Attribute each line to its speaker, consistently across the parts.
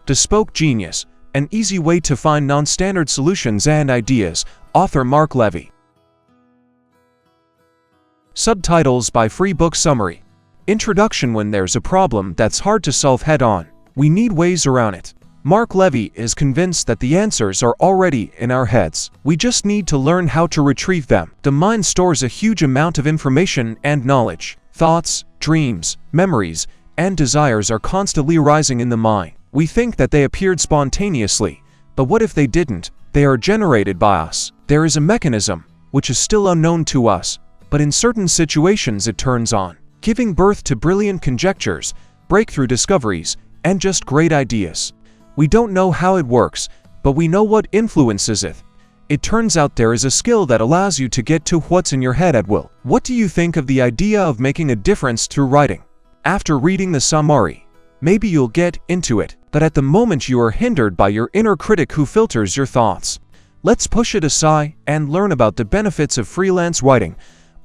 Speaker 1: Bespoke Genius, an easy way to find non-standard solutions and ideas. Author Mark Levy. Subtitles by freebooksummary. Introduction. When there's a problem that's hard to solve head-on, we need ways around it. Mark Levy is convinced that the answers are already in our heads. We just need to learn how to retrieve them. The mind stores a huge amount of information and knowledge. Thoughts, dreams, memories, and desires are constantly arising in the mind. We think that they appeared spontaneously, but what if they didn't? They are generated by us. There is a mechanism, which is still unknown to us, but in certain situations it turns on, giving birth to brilliant conjectures, breakthrough discoveries, and just great ideas. We don't know how it works, but we know what influences it. It turns out there is a skill that allows you to get to what's in your head at will. What do you think of the idea of making a difference through writing? After reading the Sammary, maybe you'll get into it, but at the moment you are hindered by your inner critic who filters your thoughts. Let's push it aside and learn about the benefits of freelance writing,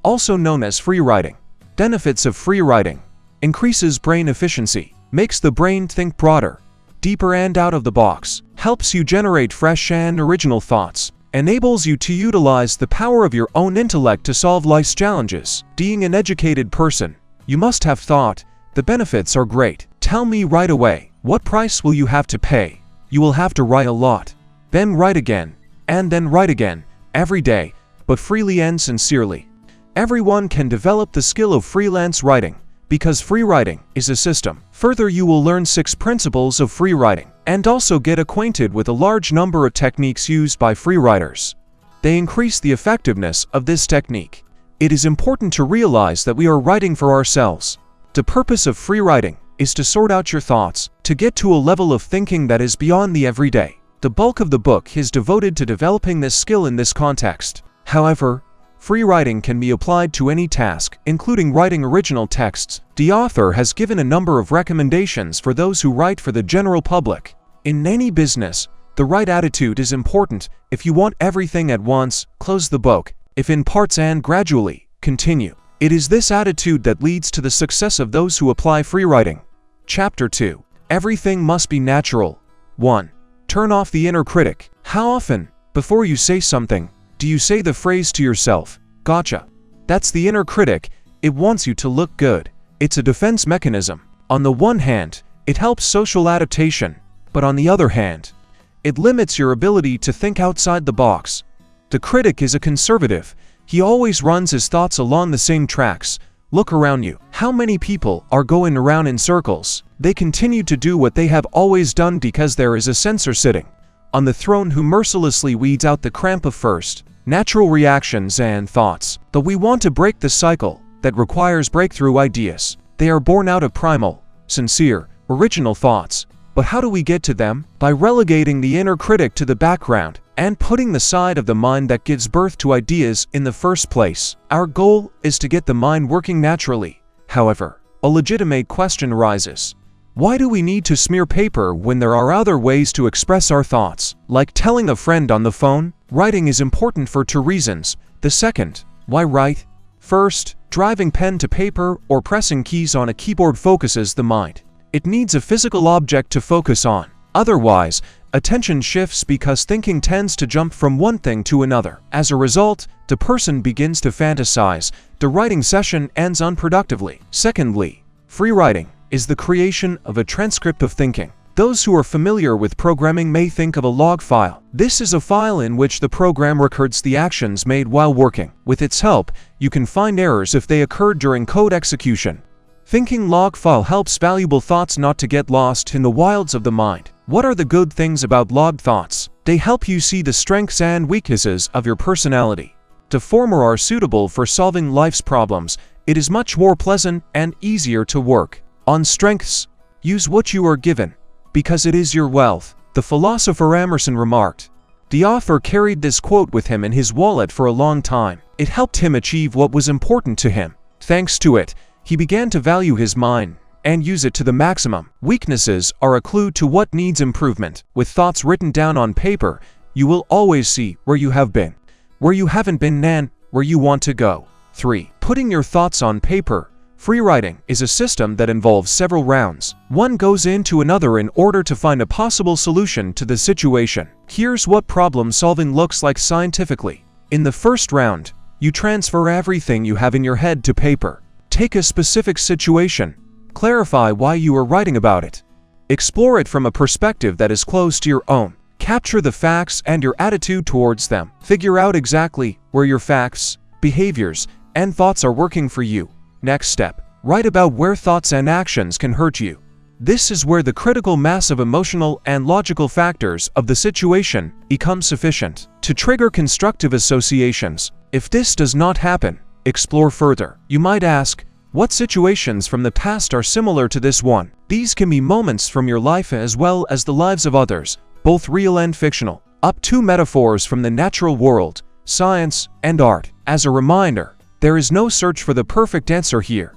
Speaker 1: also known as freewriting. Benefits of freewriting: increases brain efficiency, makes the brain think broader, deeper and out of the box, helps you generate fresh and original thoughts, enables you to utilize the power of your own intellect to solve life's challenges. Being an educated person, you must have thought. The benefits are great. Tell me right away, what price will you have to pay? You will have to write a lot, then write again, and then write again, every day, but freely and sincerely. Everyone can develop the skill of freelance writing, because free writing is a system. Further, you will learn 6 principles of free writing, and also get acquainted with a large number of techniques used by free writers. They increase the effectiveness of this technique. It is important to realize that we are writing for ourselves. The purpose of free writing is to sort out your thoughts, to get to a level of thinking that is beyond the everyday. The bulk of the book is devoted to developing this skill in this context. However, free writing can be applied to any task, including writing original texts. The author has given a number of recommendations for those who write for the general public. In any business, the right attitude is important. If you want everything at once, close the book. If in parts and gradually, continue. It is this attitude that leads to the success of those who apply free writing. Chapter 2. Everything must be natural. 1. Turn off the inner critic. How often, before you say something, do you say the phrase to yourself, "Gotcha"? That's the inner critic. It wants you to look good. It's a defense mechanism. On the one hand, it helps social adaptation, but on the other hand, it limits your ability to think outside the box. The critic is a conservative. He always runs his thoughts along the same tracks. Look around you. How many people are going around in circles? They continue to do what they have always done because there is a censor sitting on the throne who mercilessly weeds out the cramp of first natural reactions and thoughts. But we want to break the cycle that requires breakthrough ideas. They are born out of primal, sincere, original thoughts. But how do we get to them? By relegating the inner critic to the background and putting the side of the mind that gives birth to ideas in the first place. Our goal is to get the mind working naturally. However, a legitimate question arises. Why do we need to smear paper when there are other ways to express our thoughts? Like telling a friend on the phone? Writing is important for 2 reasons. The second, why write? First, driving pen to paper or pressing keys on a keyboard focuses the mind. It needs a physical object to focus on. Otherwise, attention shifts because thinking tends to jump from one thing to another. As a result, the person begins to fantasize. The writing session ends unproductively. Secondly, free writing is the creation of a transcript of thinking. Those who are familiar with programming may think of a log file. This is a file in which the program records the actions made while working. With its help, you can find errors if they occurred during code execution. Thinking log file helps valuable thoughts not to get lost in the wilds of the mind. What are the good things about logged thoughts? They help you see the strengths and weaknesses of your personality. The former are suitable for solving life's problems. It is much more pleasant and easier to work. On strengths, use what you are given, because it is your wealth. The philosopher Emerson remarked. The author carried this quote with him in his wallet for a long time. It helped him achieve what was important to him. Thanks to it, he began to value his mind and use it to the maximum. Weaknesses are a clue to what needs improvement. With thoughts written down on paper, you will always see where you have been, where you haven't been, and where you want to go. 3. Putting your thoughts on paper Freewriting is a system that involves several rounds. One goes into another in order to find a possible solution to the situation. Here's what problem solving looks like scientifically. In the first round, you transfer everything you have in your head to paper. Take a specific situation. Clarify why you are writing about it. Explore it from a perspective that is close to your own. Capture the facts and your attitude towards them. Figure out exactly where your facts, behaviors, and thoughts are working for you. Next step, write about where thoughts and actions can hurt you. This is where the critical mass of emotional and logical factors of the situation becomes sufficient to trigger constructive associations. If this does not happen, explore further. You might ask, what situations from the past are similar to this one? These can be moments from your life as well as the lives of others, both real and fictional. Up to metaphors from the natural world, science, and art. As a reminder, there is no search for the perfect answer here.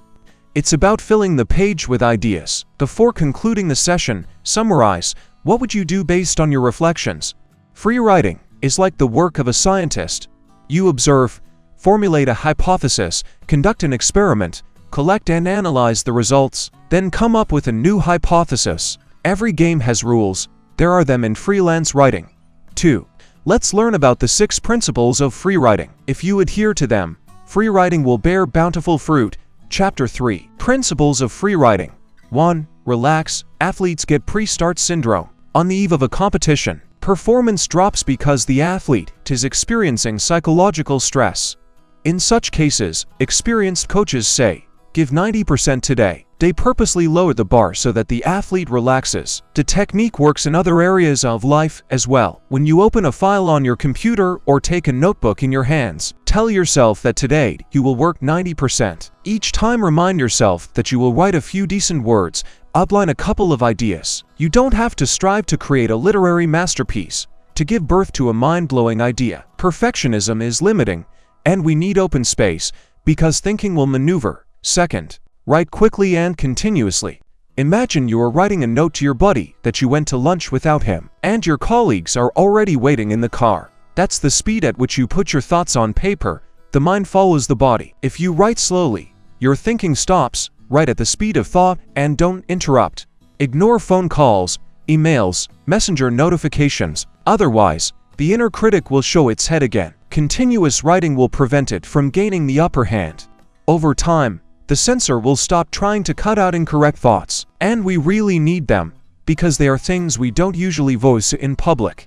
Speaker 1: It's about filling the page with ideas. Before concluding the session, summarize, what would you do based on your reflections? Free writing is like the work of a scientist. You observe, formulate a hypothesis, conduct an experiment, collect and analyze the results, then come up with a new hypothesis. Every game has rules. There are them in freelance writing. 2. Let's learn about the 6 principles of free writing. If you adhere to them, free writing will bear bountiful fruit. Chapter 3. Principles of free writing. 1. Relax. Athletes get pre-start syndrome. On the eve of a competition, performance drops because the athlete is experiencing psychological stress. In such cases, experienced coaches say, give 90% today. They purposely lower the bar so that the athlete relaxes. The technique works in other areas of life as well. When you open a file on your computer or take a notebook in your hands, tell yourself that today you will work 90%. Each time remind yourself that you will write a few decent words, outline a couple of ideas. You don't have to strive to create a literary masterpiece, to give birth to a mind-blowing idea. Perfectionism is limiting, and we need open space, because thinking will maneuver. Second, write quickly and continuously. Imagine you are writing a note to your buddy that you went to lunch without him, and your colleagues are already waiting in the car. That's the speed at which you put your thoughts on paper. The mind follows the body. If you write slowly, your thinking stops. Write at the speed of thought and don't interrupt. Ignore phone calls, emails, messenger notifications. Otherwise, the inner critic will show its head again. Continuous writing will prevent it from gaining the upper hand. Over time, the censor will stop trying to cut out incorrect thoughts, and we really need them, because they are things we don't usually voice in public.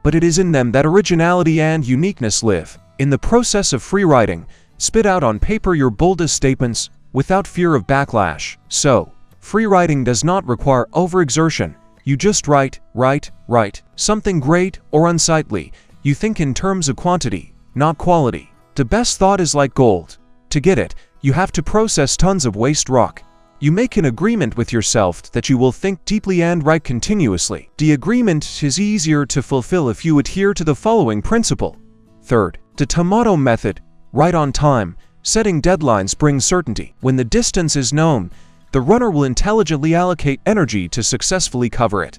Speaker 1: But it is in them that originality and uniqueness live. In the process of free writing, spit out on paper your boldest statements without fear of backlash. So, free writing does not require overexertion. You just write. Something great or unsightly. You think in terms of quantity, not quality. The best thought is like gold. To get it, you have to process tons of waste rock. You make an agreement with yourself that you will think deeply and write continuously. The agreement is easier to fulfill if you adhere to the following principle. Third, the tomato method. Write on time. Setting deadlines brings certainty. When the distance is known, the runner will intelligently allocate energy to successfully cover it.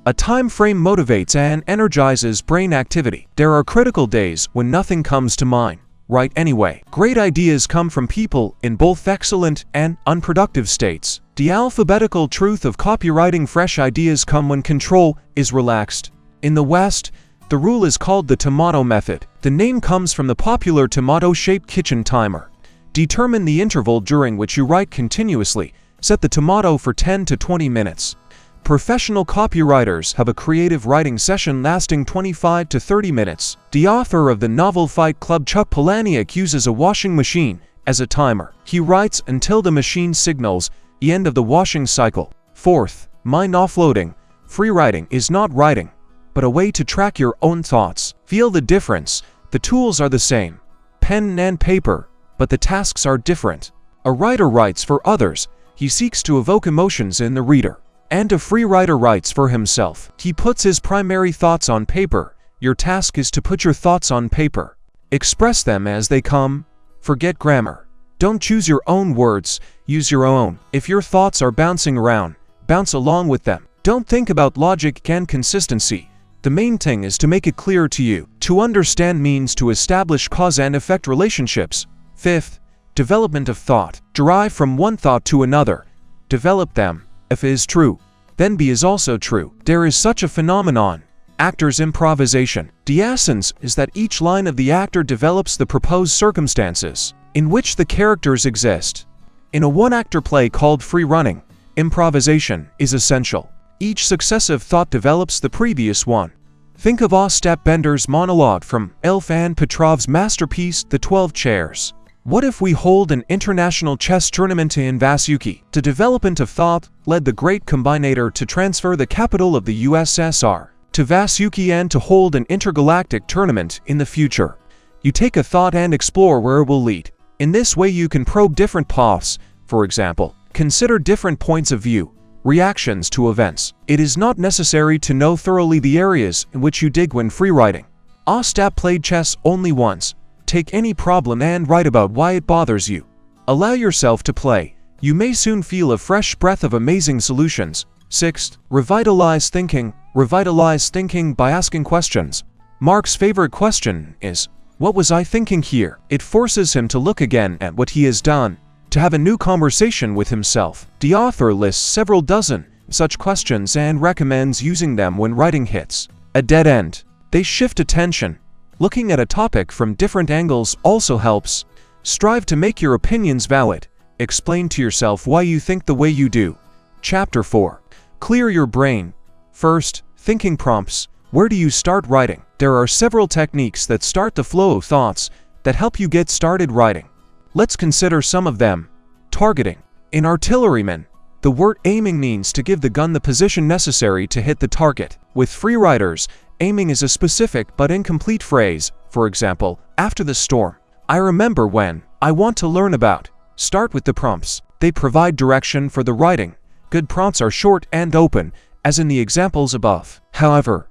Speaker 1: A time frame motivates and energizes brain activity. There are critical days when nothing comes to mind. Write anyway. Great ideas come from people in both excellent and unproductive states. The alphabetical truth of copywriting: fresh ideas come when control is relaxed. In the West, the rule is called the tomato method. The name comes from the popular tomato-shaped kitchen timer. Determine the interval during which you write continuously. Set the tomato for 10 to 20 minutes. Professional copywriters have a creative writing session lasting 25 to 30 minutes. The author of the novel Fight Club, Chuck Palahniuk, uses a washing machine as a timer. He writes until the machine signals the end of the washing cycle. Fourth, mind offloading. Free writing is not writing, but a way to track your own thoughts. Feel the difference. The tools are the same, pen and paper, but the tasks are different. A writer writes for others. He seeks to evoke emotions in the reader. And a free writer writes for himself. He puts his primary thoughts on paper. Your task is to put your thoughts on paper. Express them as they come. Forget grammar. Don't choose your own words, use your own. If your thoughts are bouncing around, bounce along with them. Don't think about logic and consistency. The main thing is to make it clear to you. To understand means to establish cause and effect relationships. Fifth, development of thought. Derive from one thought to another. Develop them. If A is true, then B is also true. There is such a phenomenon. Actor's improvisation. The essence is that each line of the actor develops the proposed circumstances in which the characters exist. In a one-actor play called free running, improvisation is essential. Each successive thought develops the previous one. Think of Ostap Bender's monologue from Ilfan Petrov's masterpiece, The 12 Chairs. What if we hold an international chess tournament in Vasuki? The development of thought led the great combinator to transfer the capital of the USSR to Vasuki and to hold an intergalactic tournament in the future. You take a thought and explore where it will lead. In this way you can probe different paths. For example, consider different points of view, reactions to events. It is not necessary to know thoroughly the areas in which you dig when freewriting. Ostap played chess only once. Take any problem and write about why it bothers you. Allow yourself to play. You may soon feel a fresh breath of amazing solutions. Sixth, revitalize thinking. Revitalize thinking by asking questions. Mark's favorite question is, "What was I thinking here?" It forces him to look again at what he has done, to have a new conversation with himself. The author lists several dozen such questions and recommends using them when writing hits a dead end. They shift attention. Looking at a topic from different angles also helps. Strive to make your opinions valid. Explain to yourself why you think the way you do. Chapter 4. Clear your brain. First, thinking prompts. Where do you start writing? There are several techniques that start the flow of thoughts that help you get started writing. Let's consider some of them. Targeting. In artillerymen, the word aiming means to give the gun the position necessary to hit the target. With free writers, aiming is a specific but incomplete phrase. For example, after the storm, I remember when. I want to learn about. Start with the prompts. They provide direction for the writing. Good prompts are short and open, as in the examples above. However,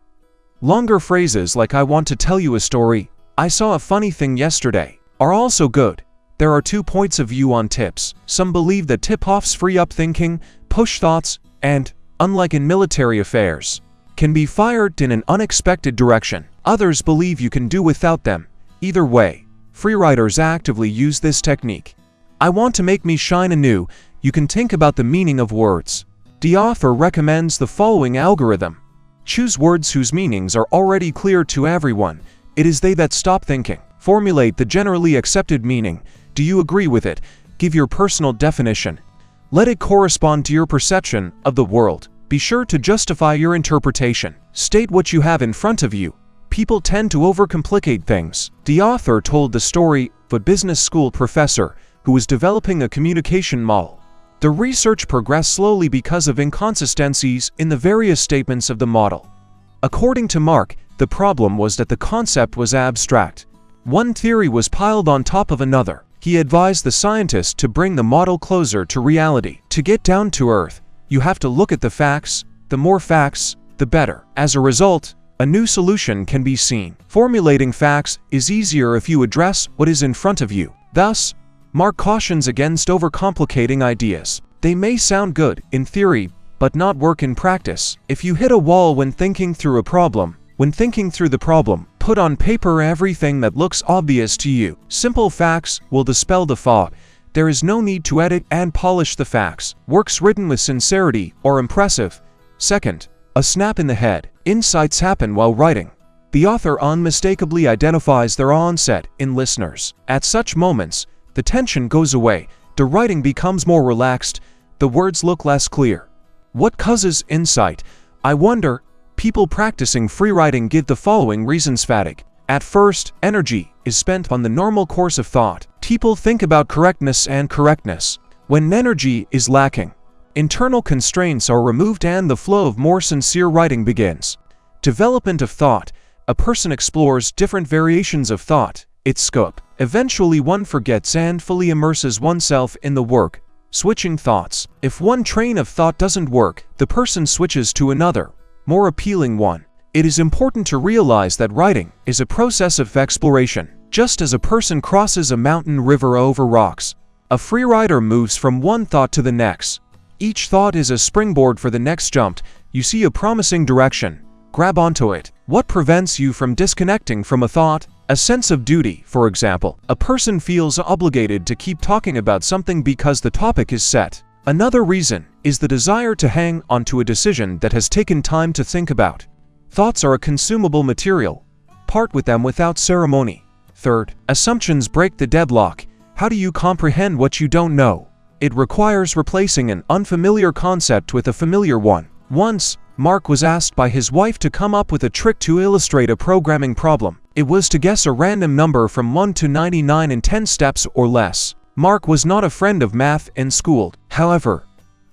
Speaker 1: longer phrases like "I want to tell you a story," "I saw a funny thing yesterday," are also good. There are 2 points of view on tips. Some believe that tip-offs free up thinking, push thoughts, and, unlike in military affairs, can be fired in an unexpected direction. Others believe you can do without them. Either way, free writers actively use this technique. I want to make me shine anew. You can think about the meaning of words. The author recommends the following algorithm. Choose words whose meanings are already clear to everyone. It is they that stop thinking. Formulate the generally accepted meaning. Do you agree with it? Give your personal definition. Let it correspond to your perception of the world. Be sure to justify your interpretation. State what you have in front of you. People tend to overcomplicate things. The author told the story of a business school professor who was developing a communication model. The research progressed slowly because of inconsistencies in the various statements of the model. According to Mark, the problem was that the concept was abstract. One theory was piled on top of another. He advised the scientist to bring the model closer to reality. To get down to earth, you have to look at the facts. The more facts, the better. As a result, a new solution can be seen. Formulating facts is easier if you address what is in front of you. Thus, Mark cautions against overcomplicating ideas. They may sound good in theory, but not work in practice. If you hit a wall when thinking through a problem, put on paper everything that looks obvious to you. Simple facts will dispel the fog. There is no need to edit and polish the facts. Works written with sincerity are impressive. Second, a snap in the head. Insights happen while writing. The author unmistakably identifies their onset in listeners. At such moments, the tension goes away, the writing becomes more relaxed, the words look less clear. What causes insight? I wonder. People practicing free writing give the following reasons: fatigue. At first, energy is spent on the normal course of thought. People think about correctness and correctness. When energy is lacking, internal constraints are removed and the flow of more sincere writing begins. Development of thought. A person explores different variations of thought, its scope. Eventually one forgets and fully immerses oneself in the work, switching thoughts. If one train of thought doesn't work, the person switches to another, more appealing one. It is important to realize that writing is a process of exploration. Just as a person crosses a mountain river over rocks, a free writer moves from one thought to the next. Each thought is a springboard for the next jump. You see a promising direction, grab onto it. What prevents you from disconnecting from a thought? A sense of duty, for example. A person feels obligated to keep talking about something because the topic is set. Another reason is the desire to hang on to a decision that has taken time to think about. Thoughts are a consumable material. Part with them without ceremony. Third, assumptions break the deadlock. How do you comprehend what you don't know? It requires replacing an unfamiliar concept with a familiar one. Once, Mark was asked by his wife to come up with a trick to illustrate a programming problem. It was to guess a random number from 1 to 99 in 10 steps or less. Mark was not a friend of math in school. However,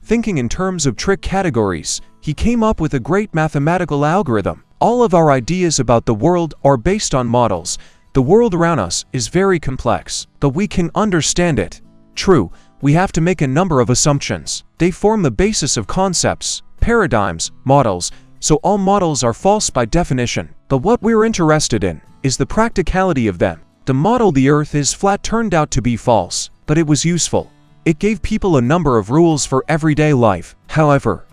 Speaker 1: thinking in terms of trick categories, he came up with a great mathematical algorithm. All of our ideas about the world are based on models. The world around us is very complex, but we can understand it. True, we have to make a number of assumptions. They form the basis of concepts, paradigms, models, so all models are false by definition. But what we're interested in is the practicality of them. The model the Earth is flat turned out to be false, but it was useful. It gave people a number of rules for everyday life. However,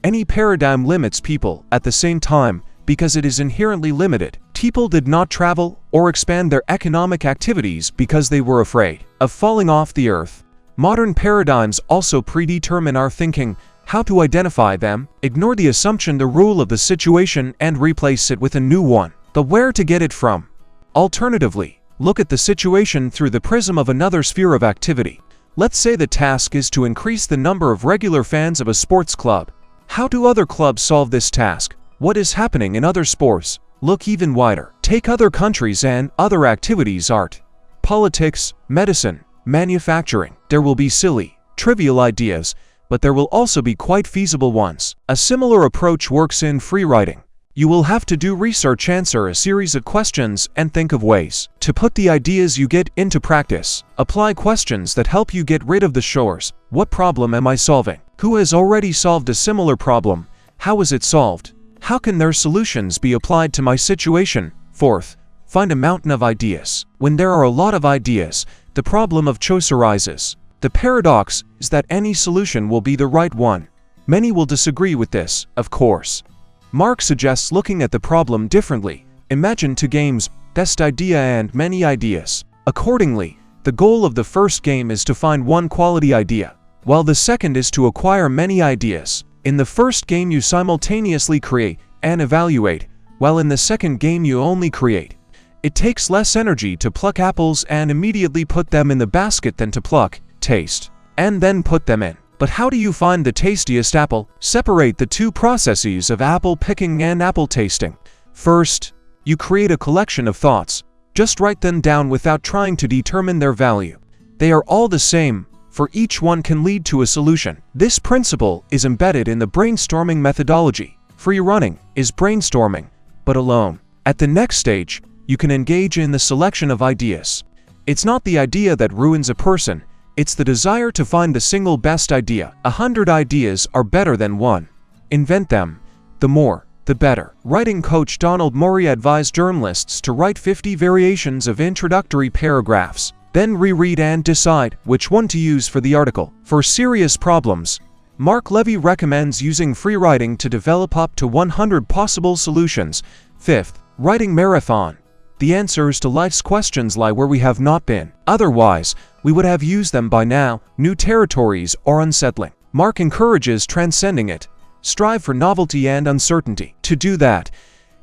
Speaker 1: any paradigm limits people at the same time because it is inherently limited. People did not travel or expand their economic activities because they were afraid of falling off the Earth. Modern paradigms also predetermine our thinking, how to identify them, ignore the assumption, the rule of the situation, and replace it with a new one. But where to get it from? Alternatively, look at the situation through the prism of another sphere of activity. Let's say the task is to increase the number of regular fans of a sports club. How do other clubs solve this task? What is happening in other sports? Look even wider. Take other countries and other activities: art, politics, medicine, manufacturing. There will be silly, trivial ideas, but there will also be quite feasible ones. A similar approach works in free writing. You will have to do research, answer a series of questions, and think of ways to put the ideas you get into practice. Apply questions that help you get rid of the chores. What problem am I solving? Who has already solved a similar problem? How is it solved? How can their solutions be applied to my situation? Fourth, find a mountain of ideas. When there are a lot of ideas, the problem of choice arises. The paradox is that any solution will be the right one. Many will disagree with this, of course. Mark suggests looking at the problem differently. Imagine two games, best idea and many ideas. Accordingly, the goal of the first game is to find one quality idea, while the second is to acquire many ideas. In the first game you simultaneously create and evaluate, while in the second game you only create. It takes less energy to pluck apples and immediately put them in the basket than to pluck, taste, and then put them in. But how do you find the tastiest apple? Separate the two processes of apple picking and apple tasting. First, you create a collection of thoughts. Just write them down without trying to determine their value. They are all the same, for each one can lead to a solution. This principle is embedded in the brainstorming methodology. Free running is brainstorming, but alone. At the next stage, you can engage in the selection of ideas. It's not the idea that ruins a person, it's the desire to find the single best idea. 100 ideas are better than one. Invent them. The more, the better. Writing coach Donald Murray advised journalists to write 50 variations of introductory paragraphs, then reread and decide which one to use for the article. For serious problems, Mark Levy recommends using free writing to develop up to 100 possible solutions. Fifth, writing marathon. The answers to life's questions lie where we have not been. Otherwise, we would have used them by now. New territories are unsettling. Mark encourages transcending it. Strive for novelty and uncertainty. To do that,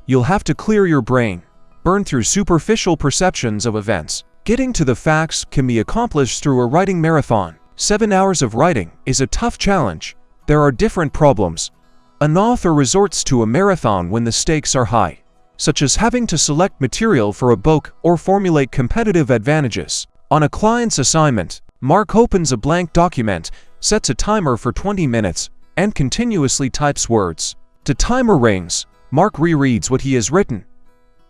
Speaker 1: you'll have to clear your brain, burn through superficial perceptions of events. Getting to the facts can be accomplished through a writing marathon. 7 hours of writing is a tough challenge. There are different problems. An author resorts to a marathon when the stakes are high, such as having to select material for a book or formulate competitive advantages. On a client's assignment, Mark opens a blank document, sets a timer for 20 minutes, and continuously types words. The timer rings. Mark rereads what he has written,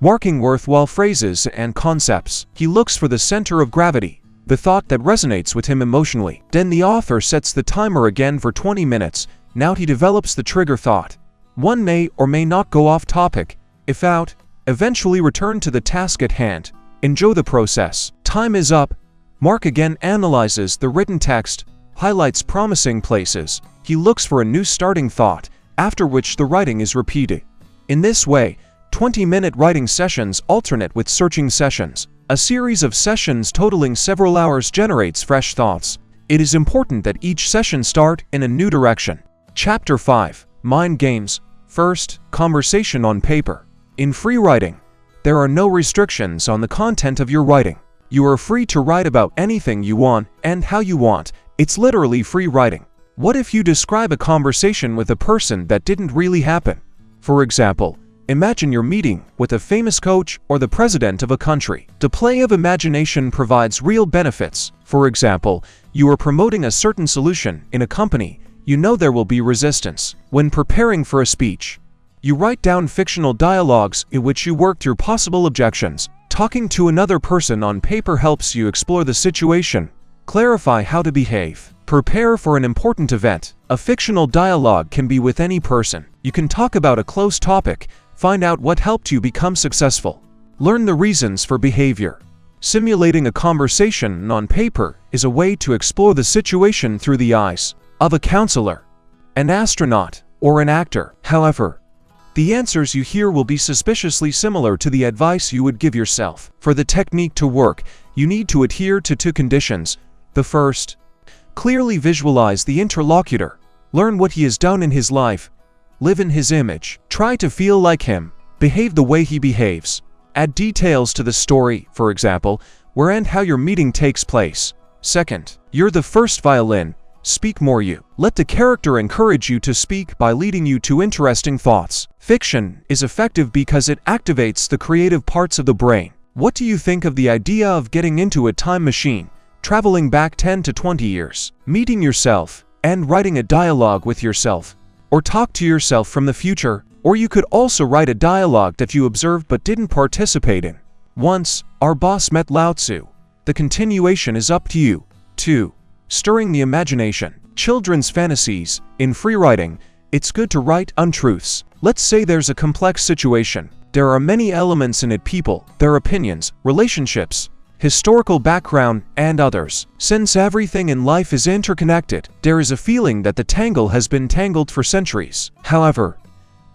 Speaker 1: marking worthwhile phrases and concepts. He looks for the center of gravity, the thought that resonates with him emotionally. Then the author sets the timer again for 20 minutes. Now he develops the trigger thought. One may or may not go off topic. If out, eventually return to the task at hand. Enjoy the process. Time is up. Mark again analyzes the written text, highlights promising places. He looks for a new starting thought, after which the writing is repeated. In this way, 20-minute writing sessions alternate with searching sessions. A series of sessions totaling several hours generates fresh thoughts. It is important that each session start in a new direction. Chapter 5. Mind Games. First, conversation on paper. In free writing, there are no restrictions on the content of your writing. You are free to write about anything you want and how you want. It's literally free writing. What if you describe a conversation with a person that didn't really happen? For example, imagine you're meeting with a famous coach or the president of a country. The play of imagination provides real benefits. For example, you are promoting a certain solution in a company. You know there will be resistance. When preparing for a speech, you write down fictional dialogues in which you work through possible objections. Talking to another person on paper helps you explore the situation, clarify how to behave. Prepare for an important event. A fictional dialogue can be with any person. You can talk about a close topic, find out what helped you become successful. Learn the reasons for behavior. Simulating a conversation on paper is a way to explore the situation through the eyes of a counselor, an astronaut, or an actor. However, the answers you hear will be suspiciously similar to the advice you would give yourself. For the technique to work, you need to adhere to two conditions. The first, clearly visualize the interlocutor. Learn what he has done in his life. Live in his image. Try to feel like him. Behave the way he behaves. Add details to the story, for example, where and how your meeting takes place. Second, you're the first violin. Speak more you. Let the character encourage you to speak by leading you to interesting thoughts. Fiction is effective because it activates the creative parts of the brain. What do you think of the idea of getting into a time machine, traveling back 10 to 20 years, meeting yourself, and writing a dialogue with yourself? Or talk to yourself from the future? Or you could also write a dialogue that you observed but didn't participate in. Once, our boss met Lao Tzu. The continuation is up to you. 2. Stirring the imagination. Children's fantasies. In free writing, it's good to write untruths. Let's say there's a complex situation. There are many elements in it: people, their opinions, relationships, historical background, and others. Since everything in life is interconnected, there is a feeling that the tangle has been tangled for centuries. However,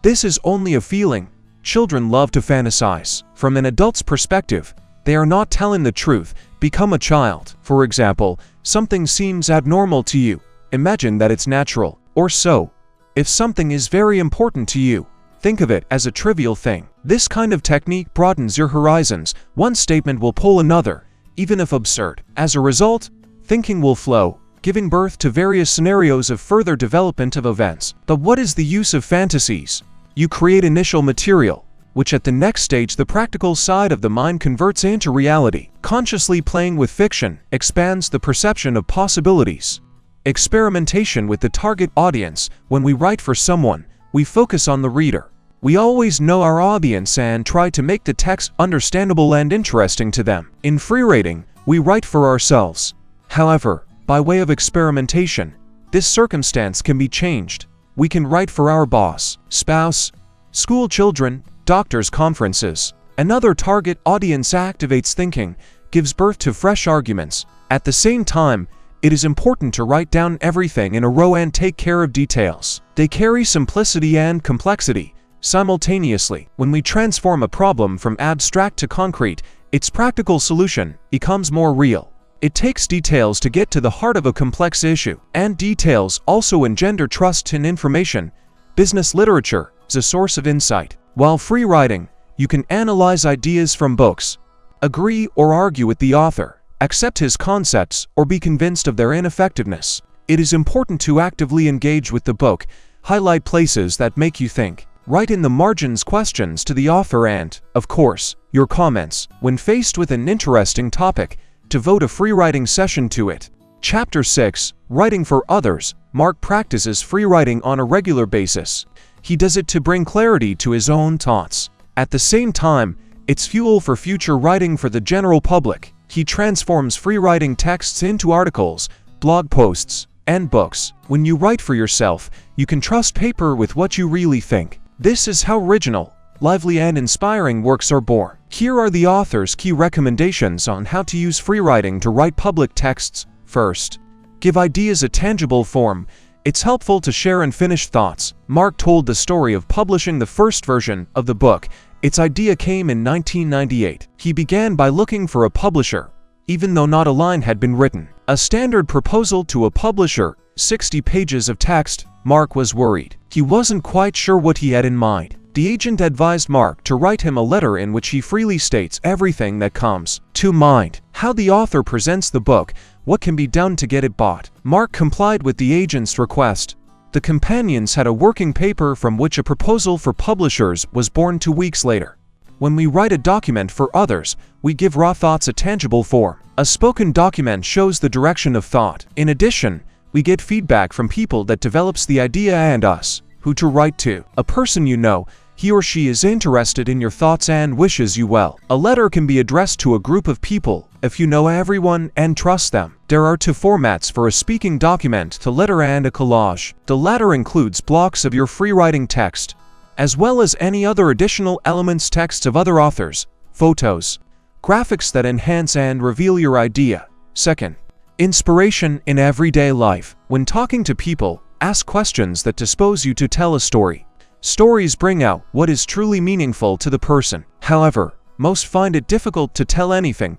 Speaker 1: this is only a feeling. Children love to fantasize. From an adult's perspective, they are not telling the truth. Become a child. For example, something seems abnormal to you. Imagine that it's natural, or so. If something is very important to you, think of it as a trivial thing. This kind of technique broadens your horizons. One statement will pull another, even if absurd. As a result, thinking will flow, giving birth to various scenarios of further development of events. But what is the use of fantasies? You create initial material, which at the next stage the practical side of the mind converts into reality. Consciously playing with fiction expands the perception of possibilities. Experimentation with the target audience. When we write for someone, we focus on the reader. We always know our audience and try to make the text understandable and interesting to them. In free writing, we write for ourselves. However, by way of experimentation, this circumstance can be changed. We can write for our boss, spouse, school children, doctors' conferences. Another target audience activates thinking, gives birth to fresh arguments. At the same time, it is important to write down everything in a row and take care of details. They carry simplicity and complexity simultaneously. When we transform a problem from abstract to concrete, its practical solution becomes more real. It takes details to get to the heart of a complex issue, and details also engender trust in information. Business literature is a source of insight. While free writing, you can analyze ideas from books, agree or argue with the author, accept his concepts, or be convinced of their ineffectiveness. It is important to actively engage with the book, highlight places that make you think, write in the margins questions to the author and, of course, your comments. When faced with an interesting topic, devote a free writing session to it. Chapter 6. Writing for others. Mark practices free writing on a regular basis. He does it to bring clarity to his own thoughts. At the same time, it's fuel for future writing for the general public. He transforms free writing texts into articles, blog posts, and books. When you write for yourself, you can trust paper with what you really think. This is how original, lively, and inspiring works are born. Here are the author's key recommendations on how to use free writing to write public texts. First, give ideas a tangible form. It's helpful to share unfinished thoughts. Mark told the story of publishing the first version of the book. Its idea came in 1998. He began by looking for a publisher, even though not a line had been written. A standard proposal to a publisher, 60 pages of text. Mark was worried. He wasn't quite sure what he had in mind. The agent advised Mark to write him a letter in which he freely states everything that comes to mind, how the author presents the book, what can be done to get it bought. Mark complied with the agent's request. The companions had a working paper from which a proposal for publishers was born 2 weeks later. When we write a document for others, we give raw thoughts a tangible form. A spoken document shows the direction of thought. In addition, we get feedback from people that develops the idea and us, who to write to. A person you know, he or she is interested in your thoughts and wishes you well. A letter can be addressed to a group of people if you know everyone and trust them. There are 2 formats for a speaking document, the letter and a collage. The latter includes blocks of your free writing text, as well as any other additional elements, texts of other authors, photos, graphics that enhance and reveal your idea. Second, inspiration in everyday life. When talking to people, ask questions that dispose you to tell a story. Stories bring out what is truly meaningful to the person. However, most find it difficult to tell anything.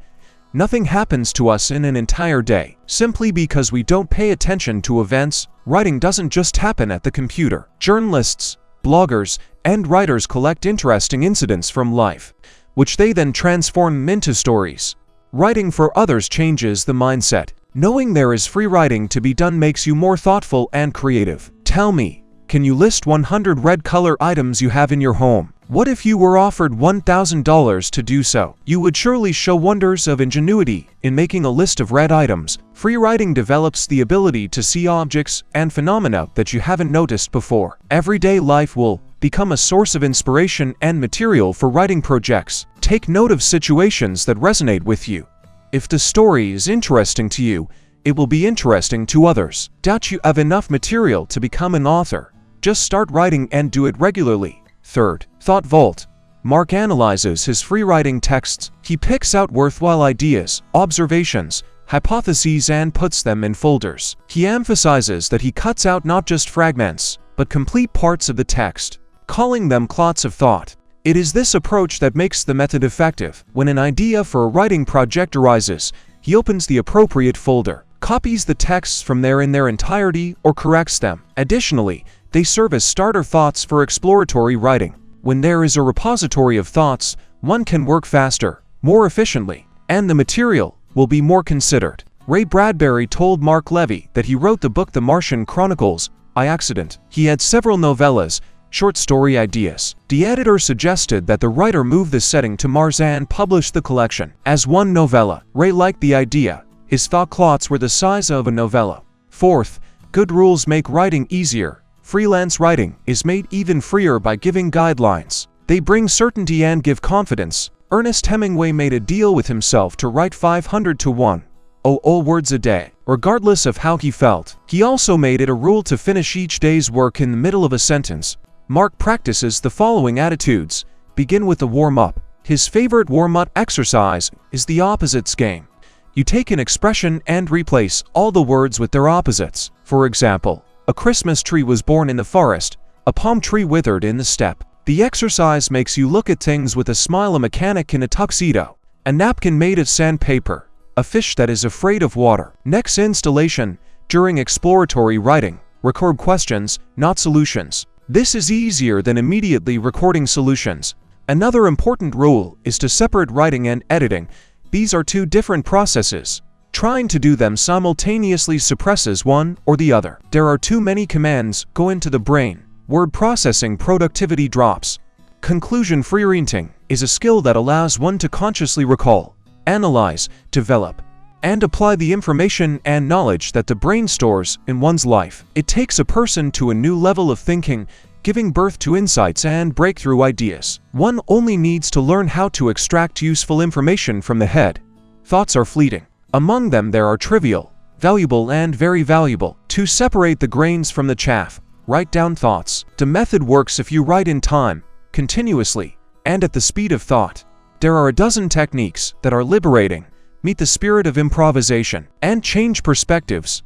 Speaker 1: Nothing happens to us in an entire day. Simply because we don't pay attention to events, writing doesn't just happen at the computer. Journalists, bloggers, and writers collect interesting incidents from life, which they then transform into stories. Writing for others changes the mindset. Knowing there is free writing to be done makes you more thoughtful and creative. Tell me, can you list 100 red color items you have in your home? What if you were offered $1,000 to do so? You would surely show wonders of ingenuity in making a list of red items. Free writing develops the ability to see objects and phenomena that you haven't noticed before. Everyday life will become a source of inspiration and material for writing projects. Take note of situations that resonate with you. If the story is interesting to you, it will be interesting to others. Doubt you have enough material to become an author? Just start writing and do it regularly. Third, Thought Vault. Mark analyzes his free writing texts. He picks out worthwhile ideas, observations, hypotheses and puts them in folders. He emphasizes that he cuts out not just fragments, but complete parts of the text, calling them clots of thought. It is this approach that makes the method effective. When an idea for a writing project arises, he opens the appropriate folder, copies the texts from there in their entirety, or corrects them. Additionally, they serve as starter thoughts for exploratory writing. When there is a repository of thoughts, one can work faster, more efficiently, and the material will be more considered. Ray Bradbury told Mark Levy that he wrote the book The Martian Chronicles by accident. He had several novellas, short story ideas. The editor suggested that the writer move the setting to Mars and publish the collection as one novella. Ray liked the idea. His thought clots were the size of a novella. Fourth, good rules make writing easier. Freelance writing is made even freer by giving guidelines. They bring certainty and give confidence. Ernest Hemingway made a deal with himself to write 500 to 1,000 words a day, regardless of how he felt. He also made it a rule to finish each day's work in the middle of a sentence. Mark practices the following attitudes. Begin with the warm-up. His favorite warm-up exercise is the opposites game. You take an expression and replace all the words with their opposites. For example, a Christmas tree was born in the forest, a palm tree withered in the steppe. The exercise makes you look at things with a smile, a mechanic in a tuxedo, a napkin made of sandpaper, a fish that is afraid of water. Next installation, during exploratory writing, record questions, not solutions. This is easier than immediately recording solutions. Another important rule is to separate writing and editing. These are two different processes. Trying to do them simultaneously suppresses one or the other. There are too many commands go into the brain. Word processing productivity drops. Conclusion freerating is a skill that allows one to consciously recall, analyze, develop, and apply the information and knowledge that the brain stores in one's life. It takes a person to a new level of thinking, giving birth to insights and breakthrough ideas. One only needs to learn how to extract useful information from the head. Thoughts are fleeting. Among them there are trivial, valuable and very valuable. To separate the grains from the chaff, write down thoughts. The method works if you write in time, continuously, and at the speed of thought. There are a dozen techniques that are liberating, meet the spirit of improvisation, and change perspectives.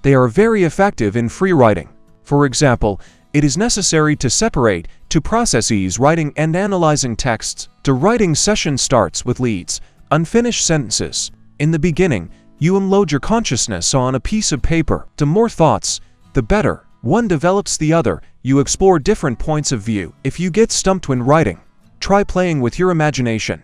Speaker 1: They are very effective in free writing. For example, it is necessary to separate two processes: writing and analyzing texts. The writing session starts with leads, unfinished sentences. In the beginning, you unload your consciousness on a piece of paper. The more thoughts, the better. One develops the other. You explore different points of view. If you get stumped when writing, try playing with your imagination.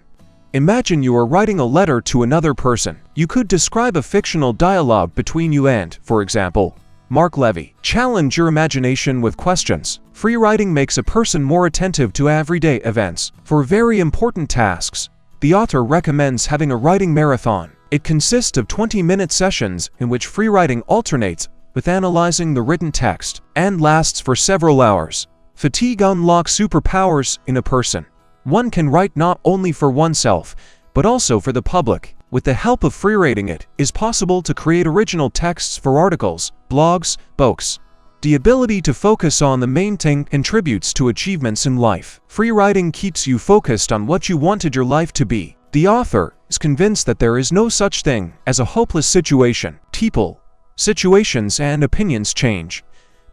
Speaker 1: Imagine you are writing a letter to another person. You could describe a fictional dialogue between you and, for example, Mark Levy. Challenge your imagination with questions. Free writing makes a person more attentive to everyday events. For very important tasks, the author recommends having a writing marathon. It consists of 20-minute sessions in which free writing alternates with analyzing the written text and lasts for several hours. Fatigue unlocks superpowers in a person. One can write not only for oneself, but also for the public. With the help of freerating, it is possible to create original texts for articles, blogs, books. The ability to focus on the main thing contributes to achievements in life. Free writing keeps you focused on what you wanted your life to be. The author is convinced that there is no such thing as a hopeless situation. People, situations, and opinions change.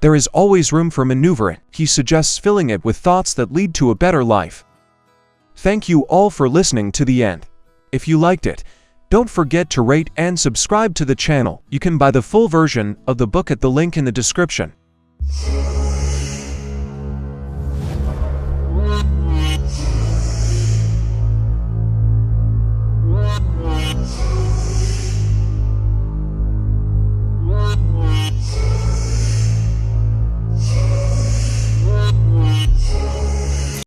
Speaker 1: There is always room for maneuvering. He suggests filling it with thoughts that lead to a better life. Thank you all for listening to the end. If you liked it, don't forget to rate and subscribe to the channel. You can buy the full version of the book at the link in the description.